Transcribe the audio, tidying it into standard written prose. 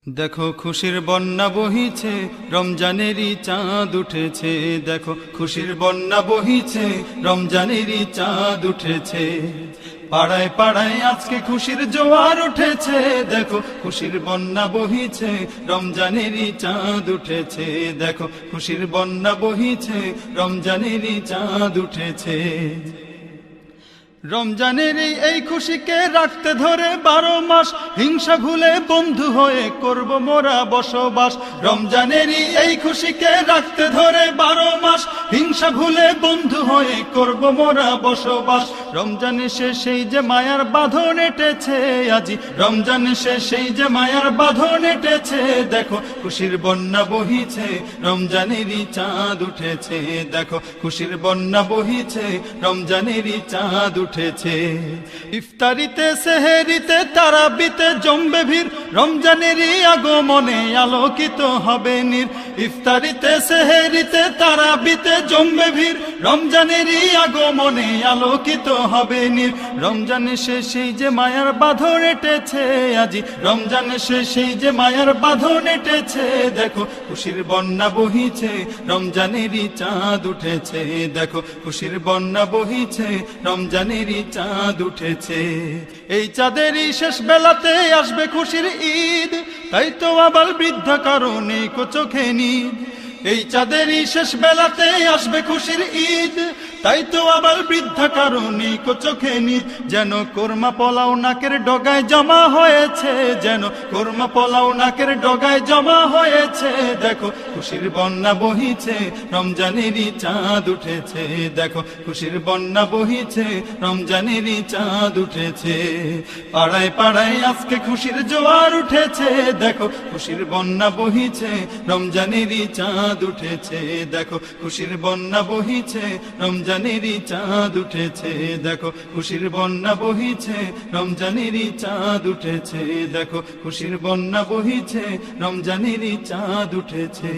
দেখো খুশির বন্যা বহিছে, রমজানেরই চাঁদ উঠেছে। দেখো খুশির বন্যা বহিছে, রমজানেরই চাঁদ উঠেছে। পাড়ায় পাড়ায় আজকে খুশির জোয়ার উঠেছে। দেখো খুশির বন্যা বহিছে, রমজানেরই চাঁদ উঠেছে। দেখো খুশির বন্যা বহিছে, রমজানেরই চাঁদ উঠেছে। রমজানের এই খুশিকে রাখতে ধরে 12 মাস, হিংসা ভুলে বন্ধু হয়ে করব মোরা বসবাস। রমজানের এই খুশিকে রাখতে ধরে 12 মাস, হিংসা ভুলে বন্ধু হয়ে করব মোরা বসবাস। রমজান এসে সেই যে মায়ার বাঁধন এঁটেছে আজি, রমজান এসে সেই যে মায়ার বাঁধন এঁটেছে। দেখো খুশির বন্যা বহিছে, রমজানেরই চাঁদ উঠেছে। দেখো খুশির বন্যা বহিছে, রমজানেরই চাঁদ উঠেছে। ইফতারিতে সেহেরিতে তারাবিতে জমবে ভিড়, রমজানেরই আগমনে আলোকিত হবে নীর। ইফতারিতে সেহেরিতে তারাবিতে জমবে ভিড়, রমজানেরই আগমনে আলোকিত হবে নীর। রমজান এসে সেই যে মায়ার বাঁধন এঁটেছে আজি, রমজান এসে সেই যে মায়ার বাঁধন এঁটেছে। দেখো খুশির বন্যা বহিছে, রমজানেরই চাঁদ উঠেছে। দেখো খুশির বন্যা বহিছে, রমজানেরই চাঁদ উঠেছে। এই চাঁদেরই শেষ বেলাতে আসবে খুশির ঈদ, তাই তো আবার বৃদ্ধা কারণে চোখে নিদ। এই চাঁদেরই শেষ বেলাতে আসবে খুশির ঈদ, তাই তো আবার বৃদ্ধা কারণে চোখে নিদ। যেন কোরমা পোলাও নাকের ডগায় জমা হয়েছে, যেন কোরমা পোলাও নাকের ডগায় জমা হয়েছে। দেখো খুশির বন্যা বহিছে, রমজানেরই চাঁদ উঠেছে। দেখো খুশির বন্যা বহিছে, রমজানেরই চাঁদ উঠেছে। পাড়ায় পাড়ায় আজকে খুশির জোয়ার উঠেছে। দেখো খুশির বন্যা বহিছে, রমজানেরই চাঁদ উঠেছে। দেখো খুশির বন্যা বহিছে, রমজানেরই চাঁদ উঠেছে। দেখো খুশির বন্যা বহিছে, রমজানেরই চাঁদ উঠেছে। দেখো খুশির বন্যা বহিছে, রমজানেরই চাঁদ উঠেছে।